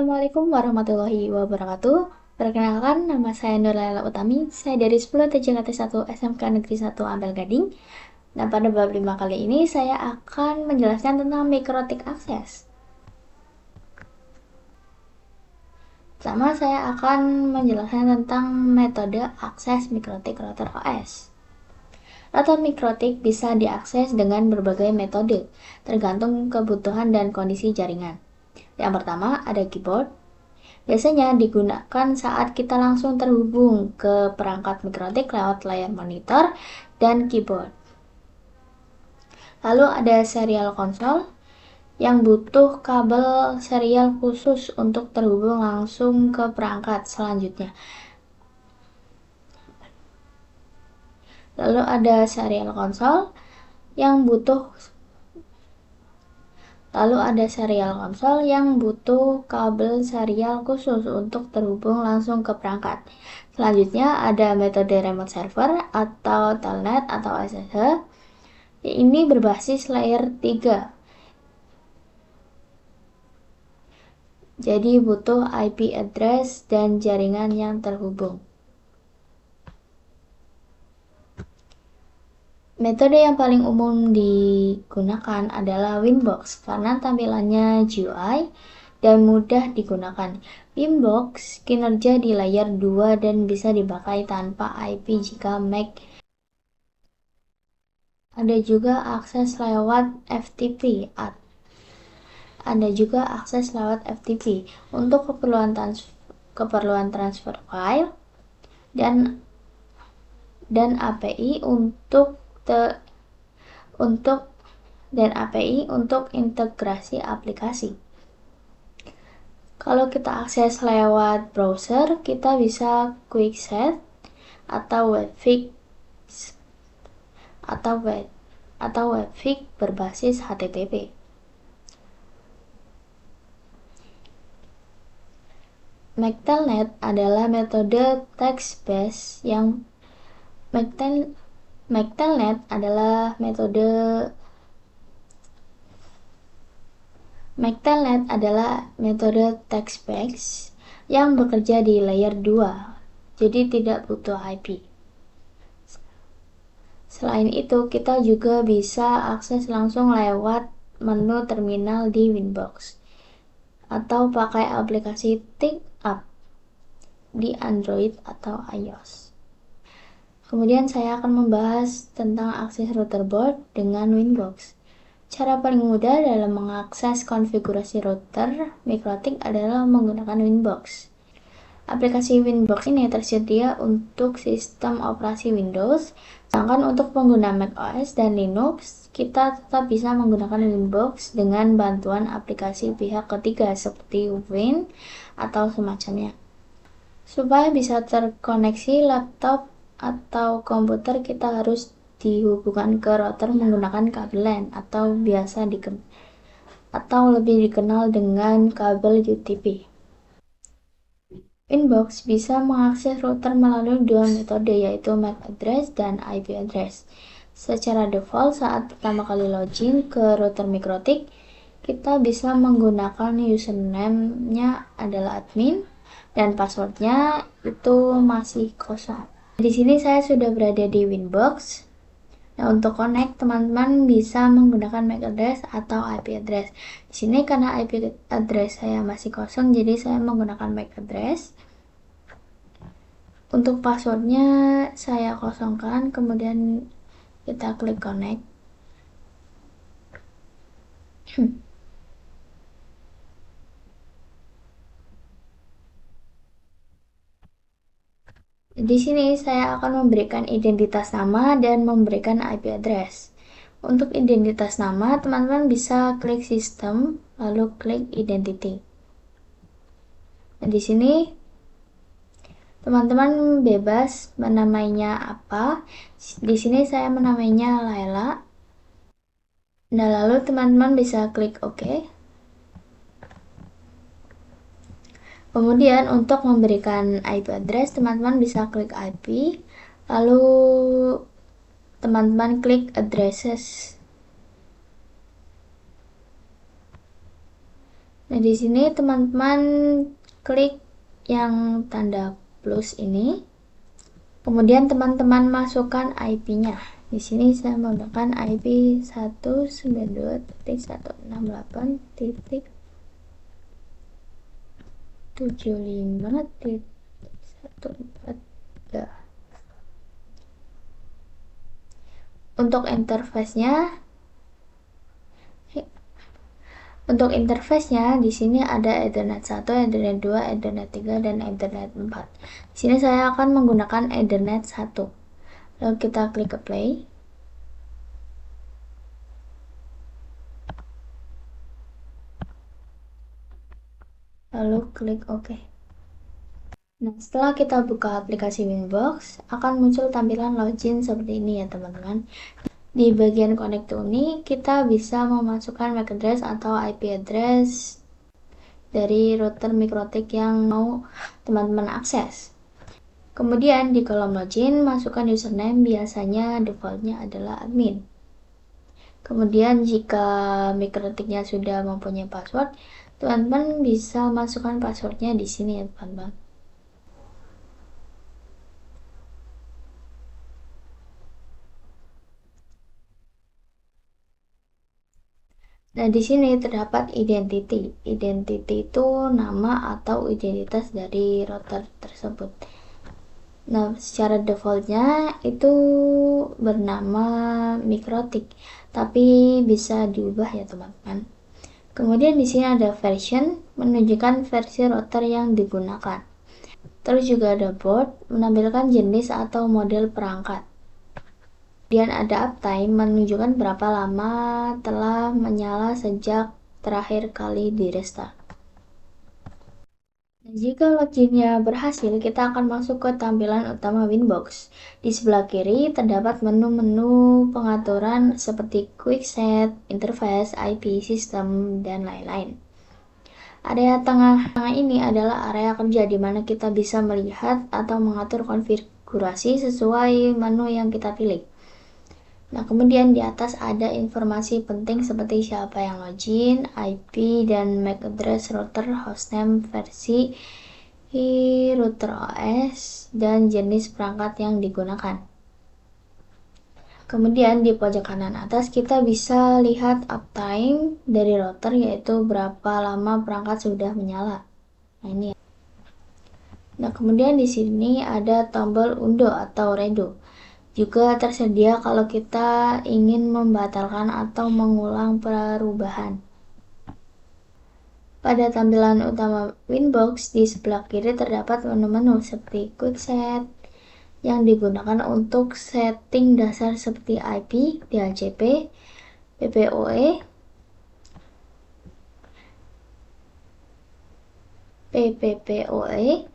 Assalamualaikum warahmatullahi wabarakatuh. Perkenalkan, nama saya Nurlela Utami. Saya dari 10 TJKT 1 SMK Negeri 1 Ampel Gading. Nah, pada bab 5 kali ini saya akan menjelaskan tentang mikrotik akses. Pertama, saya akan menjelaskan tentang metode akses mikrotik router OS. Router mikrotik bisa diakses dengan berbagai metode, tergantung kebutuhan dan kondisi jaringan. Yang pertama, ada keyboard. Biasanya digunakan saat kita langsung terhubung ke perangkat mikrotik lewat layar monitor dan keyboard. Lalu ada serial konsol yang butuh kabel serial khusus untuk terhubung langsung ke perangkat selanjutnya. Lalu ada serial konsol yang butuh kabel serial khusus untuk terhubung langsung ke perangkat. Selanjutnya ada metode remote server atau telnet atau SSH. Ini berbasis layer 3. Jadi butuh IP address dan jaringan yang terhubung. Metode yang paling umum digunakan adalah Winbox karena tampilannya GUI dan mudah digunakan. Winbox kinerja di layer 2 dan bisa dipakai tanpa IP jika Mac. Ada juga akses lewat FTP untuk keperluan transfer file dan API untuk integrasi aplikasi. Kalau kita akses lewat browser, kita bisa quickset atau webfix berbasis HTTP. McTelnet adalah metode text-based yang bekerja di layer 2, jadi tidak butuh IP. Selain itu, kita juga bisa akses langsung lewat menu terminal di Winbox atau pakai aplikasi TickUp di Android atau iOS. Kemudian saya akan membahas tentang akses router board dengan Winbox. Cara paling mudah dalam mengakses konfigurasi router mikrotik adalah menggunakan Winbox. Aplikasi Winbox ini tersedia untuk sistem operasi Windows, sedangkan untuk pengguna macOS dan Linux, kita tetap bisa menggunakan Winbox dengan bantuan aplikasi pihak ketiga seperti Win atau semacamnya. Supaya bisa terkoneksi laptop atau komputer, kita harus dihubungkan ke router menggunakan kabel LAN atau lebih dikenal dengan kabel UTP. Winbox bisa mengakses router melalui dua metode, yaitu MAC address dan IP address. Secara default, saat pertama kali login ke router mikrotik, kita bisa menggunakan username-nya adalah admin dan passwordnya itu masih kosong. Di sini saya sudah berada di Winbox. Nah, untuk connect, teman-teman bisa menggunakan MAC address atau IP address. Di sini karena IP address saya masih kosong, jadi saya menggunakan MAC address. Untuk passwordnya saya kosongkan, kemudian kita klik connect. Di sini saya akan memberikan identitas nama dan memberikan IP address. Untuk identitas nama, teman-teman bisa klik sistem, lalu klik identity. Nah, di sini teman-teman bebas menamainya apa. Di sini saya menamainya Laila. Nah, lalu teman-teman bisa klik OK. Kemudian untuk memberikan IP address, teman-teman bisa klik IP, lalu teman-teman klik addresses. Nah, di sini teman-teman klik yang tanda plus ini. Kemudian teman-teman masukkan IP-nya. Di sini saya menggunakan IP 192.168.143. Untuk interface-nya di sini ada Ethernet 1, Ethernet 2, Ethernet 3 dan Ethernet 4. Di sini saya akan menggunakan Ethernet 1. Lalu kita klik ke play. Lalu klik OK. Nah, setelah kita buka aplikasi Winbox, akan muncul tampilan login seperti ini ya teman-teman. Di bagian connect to ini, kita bisa memasukkan MAC address atau IP address dari router MikroTik yang mau teman-teman akses. Kemudian di kolom login, masukkan username, biasanya defaultnya adalah admin. Kemudian jika MikroTiknya sudah mempunyai password, teman-teman bisa masukkan passwordnya di sini ya teman-teman. Nah, di sini terdapat identity. Identity itu nama atau identitas dari router tersebut. Nah, secara defaultnya itu bernama MikroTik, tapi bisa diubah ya teman-teman. Kemudian di sini ada version, menunjukkan versi router yang digunakan. Terus juga ada board, menampilkan jenis atau model perangkat. Kemudian ada uptime, menunjukkan berapa lama telah menyala sejak terakhir kali di restart. Jika loginnya berhasil, kita akan masuk ke tampilan utama Winbox. Di sebelah kiri terdapat menu-menu pengaturan seperti Quick Set, Interface, IP, System, dan lain-lain. Area tengah ini adalah area kerja di mana kita bisa melihat atau mengatur konfigurasi sesuai menu yang kita pilih. Nah, kemudian di atas ada informasi penting seperti siapa yang login, IP, dan MAC address router, hostname, versi router OS, dan jenis perangkat yang digunakan. Kemudian di pojok kanan atas kita bisa lihat uptime dari router, yaitu berapa lama perangkat sudah menyala. Nah, ini. Nah, kemudian di sini ada tombol undo atau redo. Juga tersedia kalau kita ingin membatalkan atau mengulang perubahan. Pada tampilan utama Winbox, di sebelah kiri terdapat menu-menu seperti Quick Set yang digunakan untuk setting dasar seperti IP, DHCP, PPOE, PPPoE,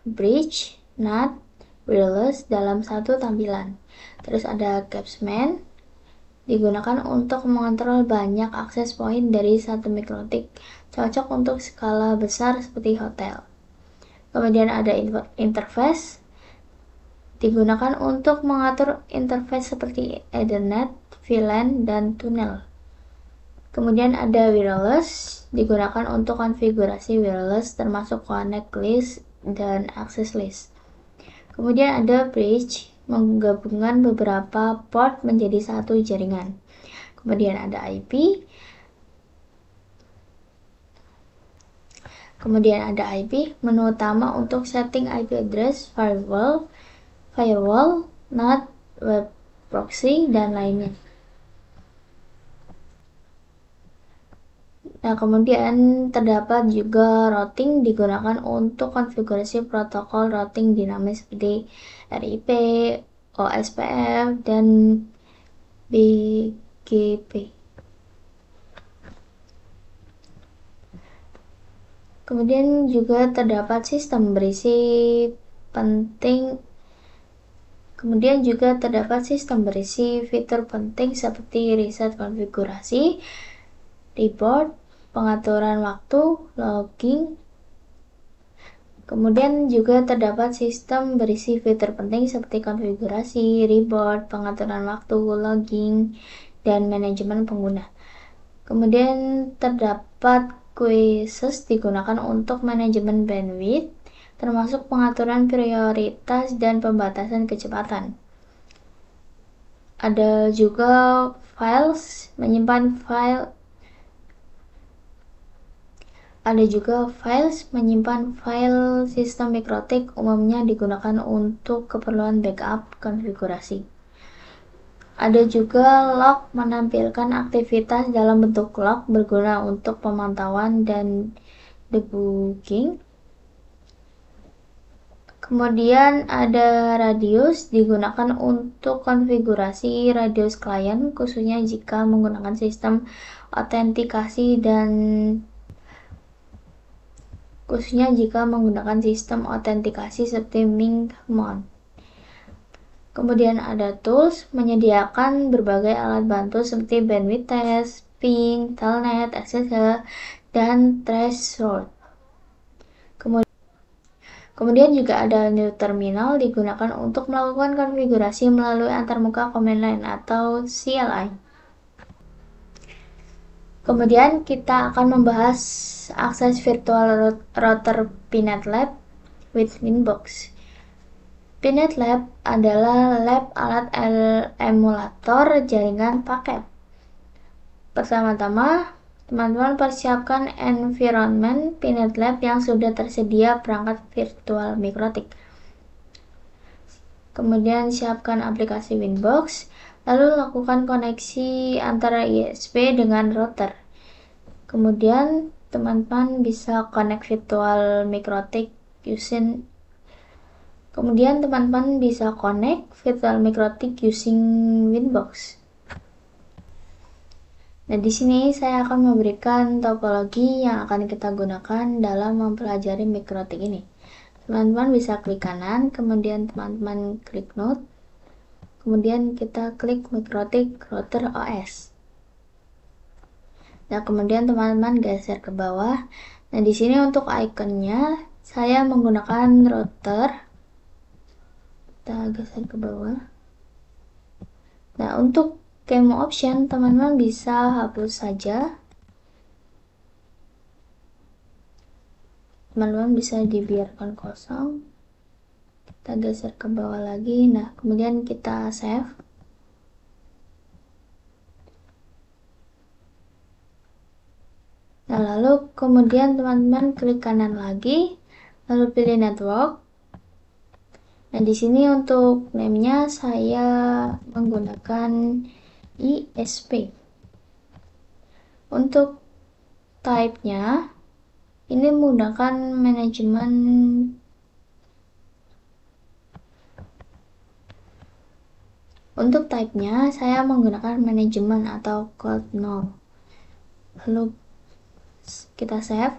Bridge, NAT, Wireless dalam satu tampilan. Terus ada Capsman, digunakan untuk mengontrol banyak akses point dari satu MikroTik, cocok untuk skala besar seperti hotel. Kemudian ada interface, digunakan untuk mengatur interface seperti Ethernet, VLAN, dan tunnel. Kemudian ada wireless, digunakan untuk konfigurasi wireless termasuk connect list dan access list. Kemudian ada bridge, menggabungkan beberapa port menjadi satu jaringan. Kemudian ada IP. Kemudian ada IP, menu utama untuk setting IP address, firewall, NAT, web proxy, dan lainnya. Nah, kemudian terdapat juga routing, digunakan untuk konfigurasi protokol routing dinamis seperti RIP, OSPF, dan BGP. Kemudian juga terdapat sistem berisi fitur penting seperti reset konfigurasi, reboot, pengaturan waktu, logging. Kemudian juga terdapat sistem berisi fitur penting seperti konfigurasi, reboot, pengaturan waktu, logging, dan manajemen pengguna. Kemudian terdapat Quizzes digunakan untuk manajemen bandwidth, termasuk pengaturan prioritas dan pembatasan kecepatan. Ada juga files menyimpan file sistem mikrotik, umumnya digunakan untuk keperluan backup konfigurasi. Ada juga log, menampilkan aktivitas dalam bentuk log, berguna untuk pemantauan dan debugging. Kemudian ada radius, digunakan untuk konfigurasi radius klien, khususnya jika menggunakan sistem autentikasi seperti Mint. Kemudian ada tools, menyediakan berbagai alat bantu seperti bandwidth test, ping, telnet, etc. dan threshold. Kemudian juga ada new terminal, digunakan untuk melakukan konfigurasi melalui antarmuka command line atau CLI. Kemudian kita akan membahas akses virtual router Pinet Lab with Winbox. Pinet Lab adalah lab alat emulator jaringan paket. Pertama-tama, teman-teman persiapkan environment Pinet Lab yang sudah tersedia perangkat virtual mikrotik. Kemudian siapkan aplikasi Winbox, lalu lakukan koneksi antara ISP dengan router. Kemudian teman-teman bisa connect virtual mikrotik using Winbox. Nah, di sini saya akan memberikan topologi yang akan kita gunakan dalam mempelajari mikrotik ini. Teman-teman bisa klik kanan, kemudian teman-teman klik node, kemudian kita klik mikrotik router OS. Nah, kemudian teman-teman geser ke bawah. Nah, di sini untuk ikonnya saya menggunakan router. Kita geser ke bawah. Nah, untuk Kemo option teman-teman bisa hapus saja. Teman-teman bisa dibiarkan kosong. Kita geser ke bawah lagi. Nah, kemudian kita save. Nah, lalu kemudian teman-teman klik kanan lagi, lalu pilih network. Nah, di sini untuk name-nya saya menggunakan ISP. Untuk type-nya ini menggunakan manajemen saya menggunakan manajemen atau code 0. Lalu kita save.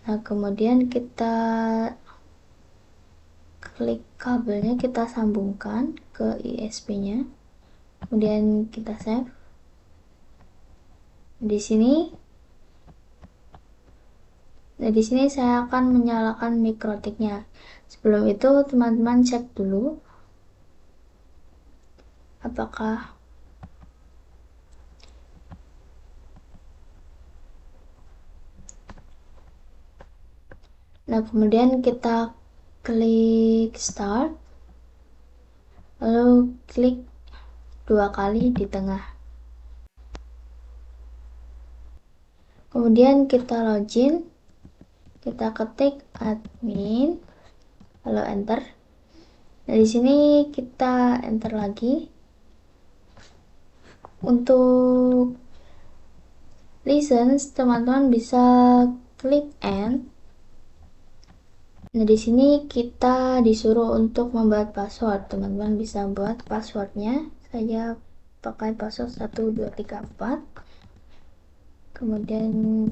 Nah, kemudian kita klik kabelnya, kita sambungkan ke ISP-nya. Kemudian kita save. Di sini saya akan menyalakan mikrotiknya. Sebelum itu teman-teman cek dulu apakah Nah, kemudian kita klik start, lalu klik 2 kali di tengah. Kemudian kita login, kita ketik admin, lalu enter. Nah, di sini kita enter lagi. Untuk license, teman-teman bisa klik end. Nah, di sini kita disuruh untuk membuat password. Teman-teman bisa buat passwordnya. Saya pakai password 1234. Kemudian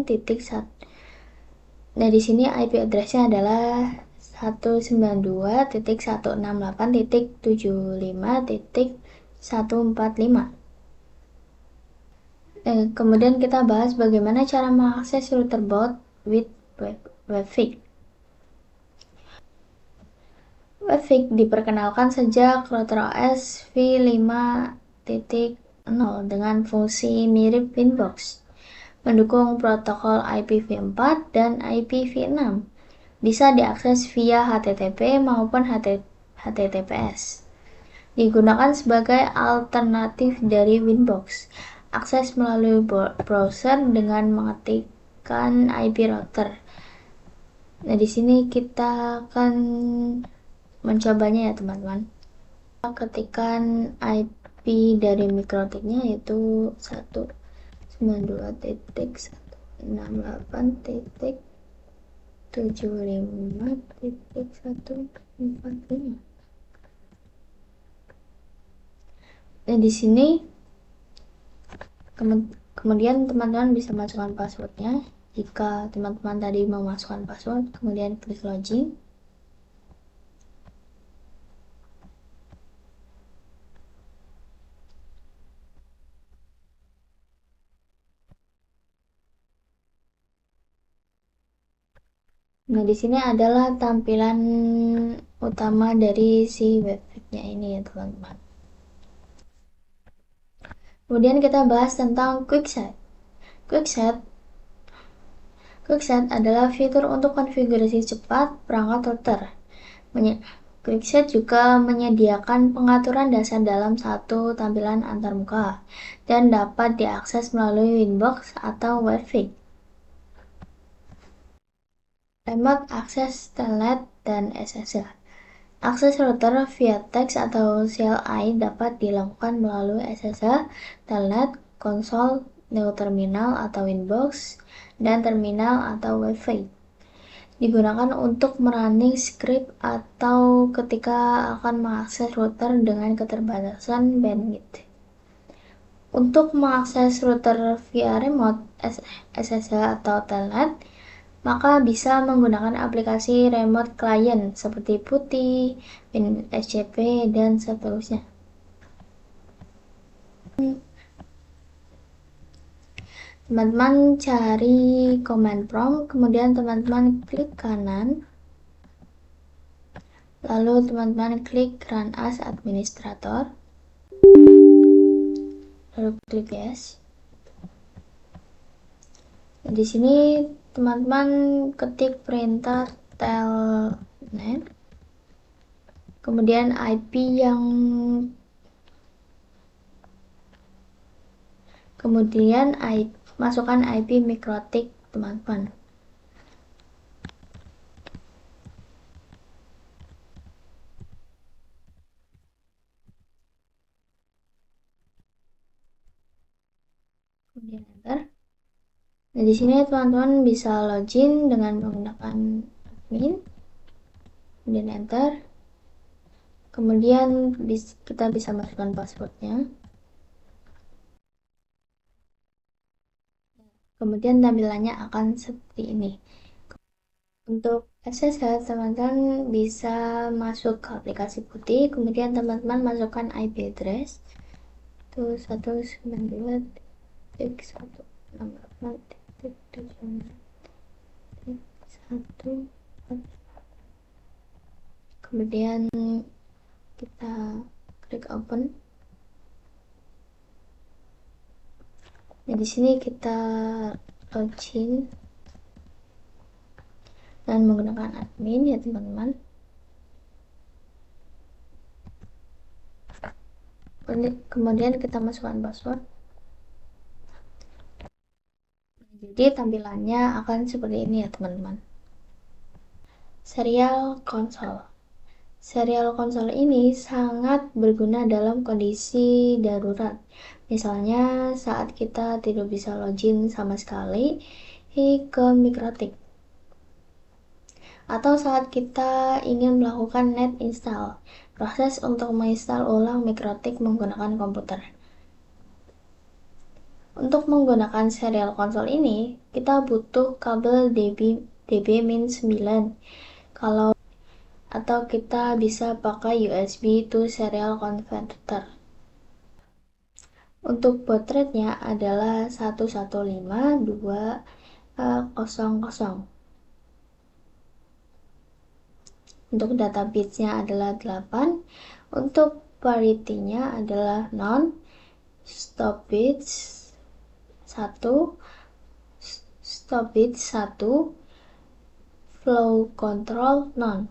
titik 1. Nah, di sini IP address-nya adalah 192.168.75.145. Kemudian kita bahas bagaimana cara mengakses router boot with Webfix. Webfig diperkenalkan sejak router OS v5.0 dengan fungsi mirip Winbox, mendukung protokol IPv4 dan IPv6, bisa diakses via HTTP maupun HTTPS. Digunakan sebagai alternatif dari Winbox. Akses melalui browser dengan mengetikkan IP router. Nah, di sini kita akan mencobanya ya teman-teman. Ketikkan IP dari mikrotiknya yaitu 192.168.75.145. Nah, di sini kemudian teman-teman bisa masukkan passwordnya. Jika teman-teman tadi memasukkan password, kemudian klik login. Nah, di sini adalah tampilan utama dari si website-nya ini ya, teman-teman. Kemudian kita bahas tentang QuickSet. QuickSet QuickSet adalah fitur untuk konfigurasi cepat perangkat router. QuickSet juga menyediakan pengaturan dasar dalam satu tampilan antarmuka dan dapat diakses melalui Winbox atau Webfig. Remote Access Telnet dan SSL. Akses router via teks atau CLI dapat dilakukan melalui SSL, Telnet, konsol, Neo Terminal atau Winbox, dan terminal atau Wi-Fi. Digunakan untuk merunning script atau ketika akan mengakses router dengan keterbatasan bandwidth. Untuk mengakses router via remote SSL atau Telnet, maka bisa menggunakan aplikasi remote client seperti PuTTY, WinSCP, dan seterusnya. Teman-teman cari command prompt, kemudian teman-teman klik kanan, lalu teman-teman klik run as administrator, lalu klik yes. Di sini teman-teman ketik perintah telnet, kemudian IP yang masukkan IP mikrotik teman-teman. Kemudian enter. Nah, di sini teman-teman bisa login dengan menggunakan admin. Kemudian enter. Kemudian kita bisa masukkan passwordnya. Kemudian tampilannya akan seperti ini. Untuk SSL, teman-teman bisa masuk ke aplikasi PuTTY, kemudian teman-teman masukkan IP address 192.168.1. Kemudian kita klik open. Nah, di sini kita login dan menggunakan admin ya teman-teman. Kemudian kita masukkan password. Jadi tampilannya akan seperti ini ya teman-teman. Serial konsol. Serial konsol ini sangat berguna dalam kondisi darurat. Misalnya saat kita tidak bisa login sama sekali ke mikrotik. Atau saat kita ingin melakukan net install, proses untuk menginstal ulang mikrotik menggunakan komputer. Untuk menggunakan serial konsol ini, kita butuh kabel DB-9. Atau kita bisa pakai USB to serial converter. Untuk baud rate-nya adalah 115.200. Untuk data bitsnya adalah 8. Untuk parity-nya adalah non. Stop bits 1, stop bits 1, flow control non.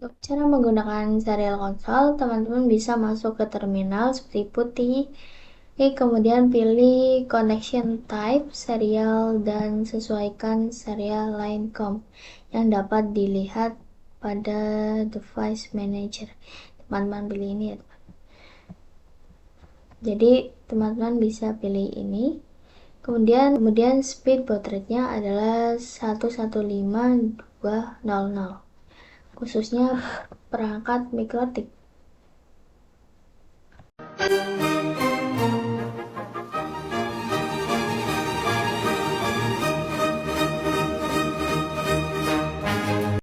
Untuk cara menggunakan serial console, teman-teman bisa masuk ke terminal seperti putih, kemudian pilih connection type serial dan sesuaikan serial line com yang dapat dilihat pada device manager. Teman-teman pilih ini ya. Jadi teman-teman bisa pilih ini. Kemudian speed baud rate-nya adalah 115200, khususnya perangkat mikrotik.